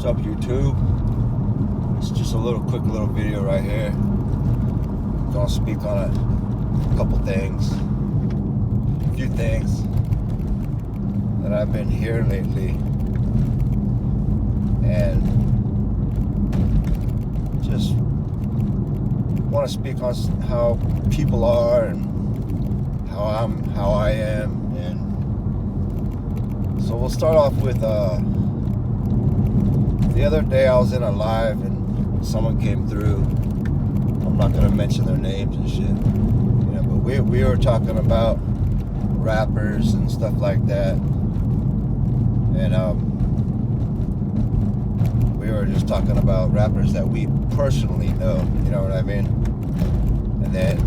What's up, YouTube? It's just a quick little video right here. I'm gonna speak on a couple things, a few things that I've been hearing lately, and just want to speak on how people are and how I am. And so we'll start off with the other day I was in a live and someone came through. I'm not gonna mention their names and shit, but we were talking about rappers and stuff like that, and we were just talking about rappers that we personally know, you know what I mean? And then,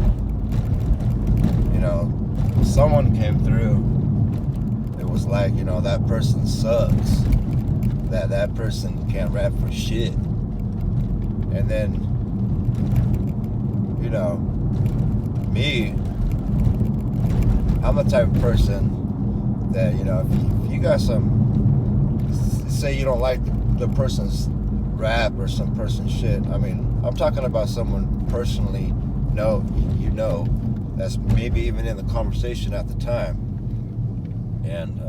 someone came through. It was like, that person sucks. That person can't rap for shit. And then, me, I'm the type of person that, if you got say you don't like the person's rap or some person's shit, I'm talking about someone personally, that's maybe even in the conversation at the time. And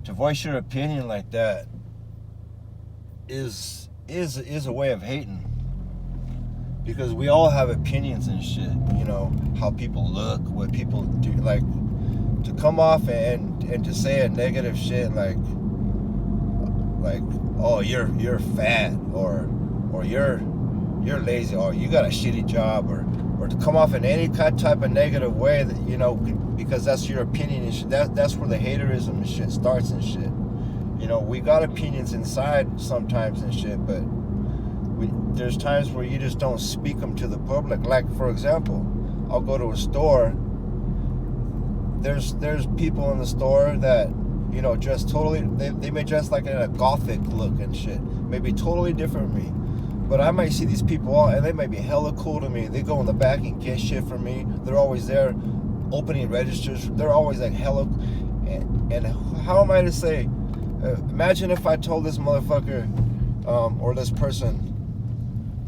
to voice your opinion like that is a way of hating, because we all have opinions and shit. How people look, what people do, like to come off and to say a negative shit like oh, you're fat, or you're lazy, or you got a shitty job, or to come off in any type of negative way that because that's your opinion and shit. That's where the haterism and shit starts and shit. We got opinions inside sometimes and shit, but there's times where you just don't speak them to the public. Like, for example, I'll go to a store. There's people in the store that dress totally. They may dress like in a gothic look and shit. Maybe totally different from me. But I might see these people and they might be hella cool to me. They go in the back and get shit from me. They're always there opening registers. They're always like hella. And how am I to say? Imagine if I told this motherfucker or this person,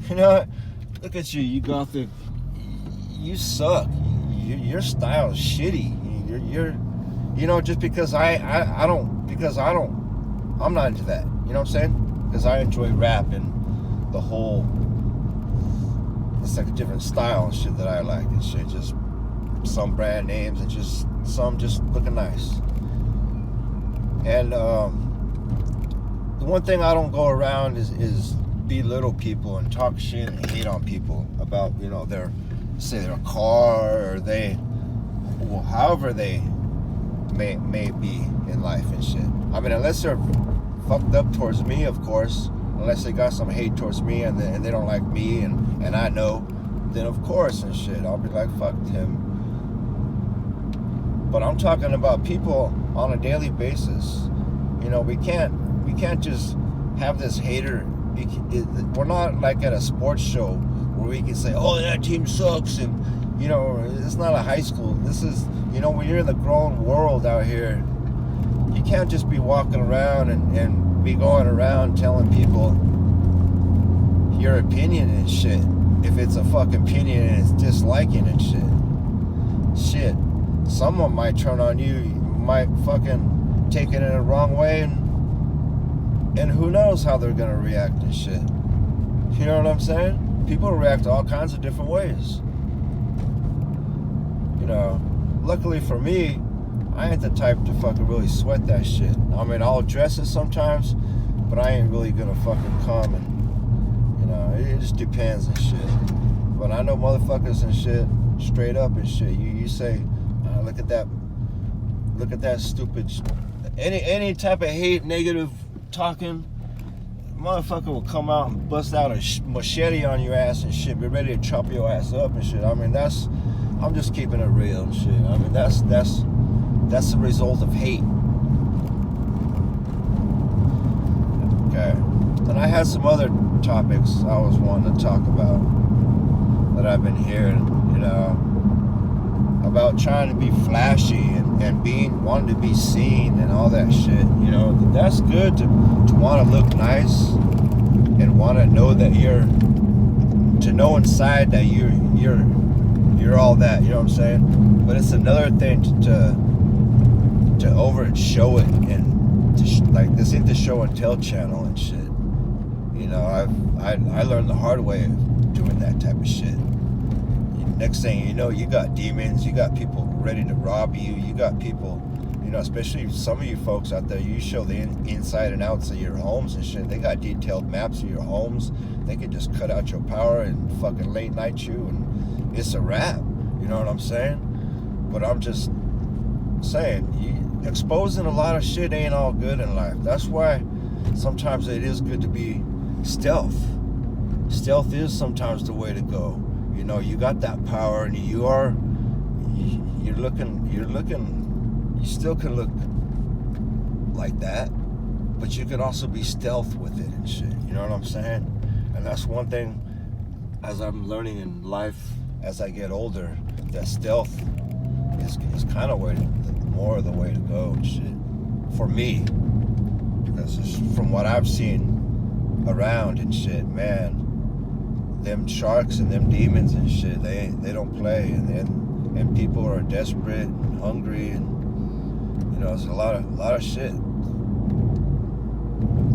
look at you, you gothic, you suck. Your style is shitty. You're just because I'm not into that. You know what I'm saying? Because I enjoy rap and the whole, it's like a different style and shit that I like and shit. Just some brand names and just some just looking nice. And the one thing I don't go around is belittle people and talk shit and hate on people about their car, or however they may be in life and shit. Unless they're fucked up towards me, of course. Unless they got some hate towards me and they don't like me and I know, then of course and shit, I'll be like, fuck him. But I'm talking about people on a daily basis. We can't just have this hater. We're not like at a sports show where we can say, oh, that team sucks, and it's not a high school. This is, when you're in the grown world out here, you can't just be walking around and be going around telling people your opinion and shit. If it's a fucking opinion and it's disliking and shit, someone might turn on you, might fucking take it in a wrong way, and who knows how they're gonna react and shit. You know what I'm saying? People react all kinds of different ways. Luckily for me, I ain't the type to fucking really sweat that shit. I'll address it sometimes, but I ain't really gonna fucking come and, it just depends and shit. But I know motherfuckers and shit, straight up and shit. You say, look at that stupid, any type of hate, negative talking, motherfucker will come out and bust out a machete on your ass and shit, be ready to chop your ass up and shit. I'm just keeping it real and shit. That's the result of hate. Okay. And I had some other topics I was wanting to talk about that I've been hearing, about trying to be flashy and wanting to be seen and all that shit. You know, that's good to want to look nice and want to know that to know inside that you're all that. You know what I'm saying? But it's another thing to over show it and like this ain't the show and tell channel and shit. You know, I learned the hard way of doing that type of shit. Next thing you know, you got demons, you got people ready to rob you, you got people, you know, especially some of you folks out there, you show the inside and outs of your homes and shit. They got detailed maps of your homes. They could just cut out your power and fucking late night you, and it's a wrap. You know what I'm saying? But I'm just saying, exposing a lot of shit ain't all good in life. That's why sometimes it is good to be stealth. Stealth is sometimes the way to go. You know, you got that power, and you still can look like that, but you can also be stealth with it and shit. You know what I'm saying? And that's one thing, as I'm learning in life, as I get older, that stealth is kind of more of the way to go and shit. For me, because from what I've seen around and shit, man, them sharks and them demons and shit, they don't play, and people are desperate and hungry, and you know, there's a lot of shit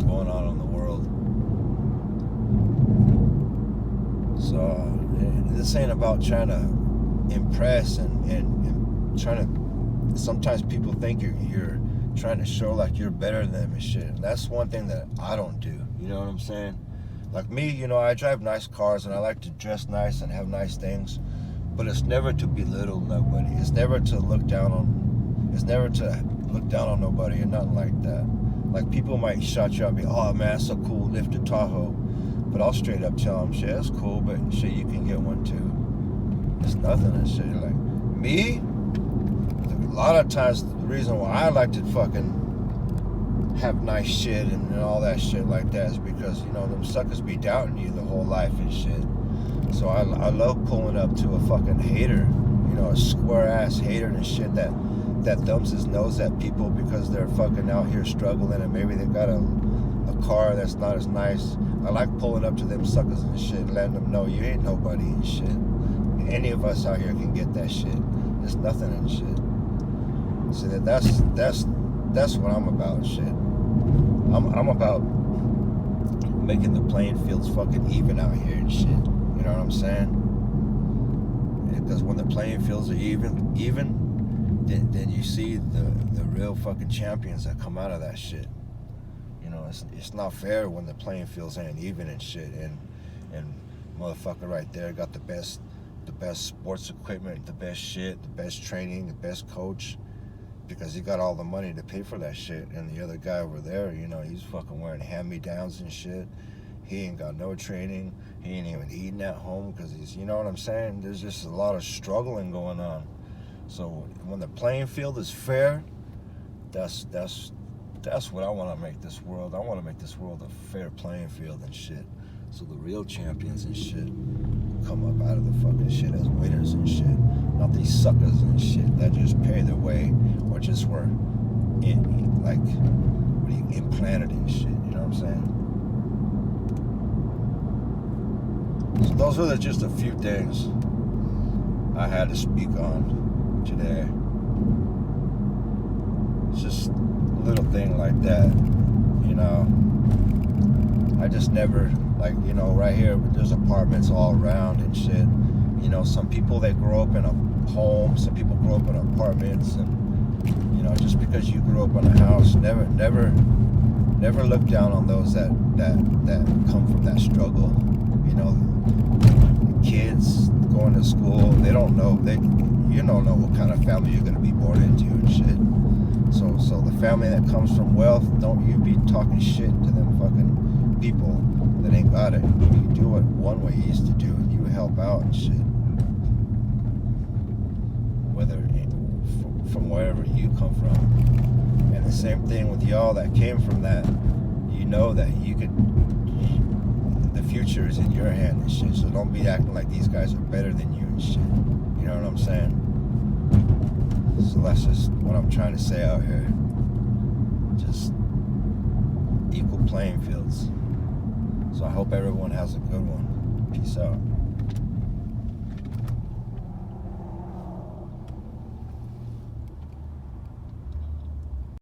going on in the world. So this ain't about trying to impress and trying to. Sometimes people think you're trying to show like you're better than them and shit. And that's one thing that I don't do. You know what I'm saying? Like me, you know, I drive nice cars and I like to dress nice and have nice things, but it's never to belittle nobody. It's never to look down on nobody or nothing like that. Like people might shout you out and be, oh man, that's so cool, lifted Tahoe. But I'll straight up tell them, shit, that's cool, but shit, you can get one too. It's nothing and shit. Like me, a lot of times the reason why I like to fucking have nice shit and all that shit like that is because, you know, them suckers be doubting you the whole life and shit. So I love pulling up to a fucking hater, you know, a square ass hater and shit that thumbs his nose at people because they're fucking out here struggling and maybe they got a car that's not as nice. I like pulling up to them suckers and shit, letting them know you ain't nobody and shit. Any of us out here can get that shit. There's nothing and shit. So that's what I'm about, shit. I'm about making the playing fields fucking even out here and shit. You know what I'm saying? Because when the playing fields are even, then you see the real fucking champions that come out of that shit. You know, it's not fair when the playing fields ain't even and shit. And motherfucker right there got the best sports equipment, the best shit, the best training, the best coach. Because he got all the money to pay for that shit, and the other guy over there, you know, he's fucking wearing hand-me-downs and shit. He ain't got no training. He ain't even eating at home because he's, you know what I'm saying? There's just a lot of struggling going on. So when the playing field is fair, that's what I want to make this world. I want to make this world a fair playing field and shit. So the real champions and shit come up out of the fucking shit as winners and shit. Not these suckers and shit that just pay their way or just were implanted and shit. You know what I'm saying? So those are just a few things I had to speak on today. It's just a little thing like that, you know. I just never, like, you know, right here, there's apartments all around and shit. You know, some people, they grow up in a home, some people grow up in apartments, and, you know, just because you grew up in a house, never look down on those that come from that struggle. You know, kids going to school, they don't know, you don't know what kind of family you're going to be born into and shit. So the family that comes from wealth, don't you be talking shit to them fucking people that ain't got it. You do it one way you used to do, and you help out and shit. Whether from wherever you come from. And the same thing with y'all that came from that. You know that you could, the future is in your hand and shit. So don't be acting like these guys are better than you and shit. You know what I'm saying? So that's just what I'm trying to say out here. Just equal playing fields. So I hope everyone has a good one. Peace out.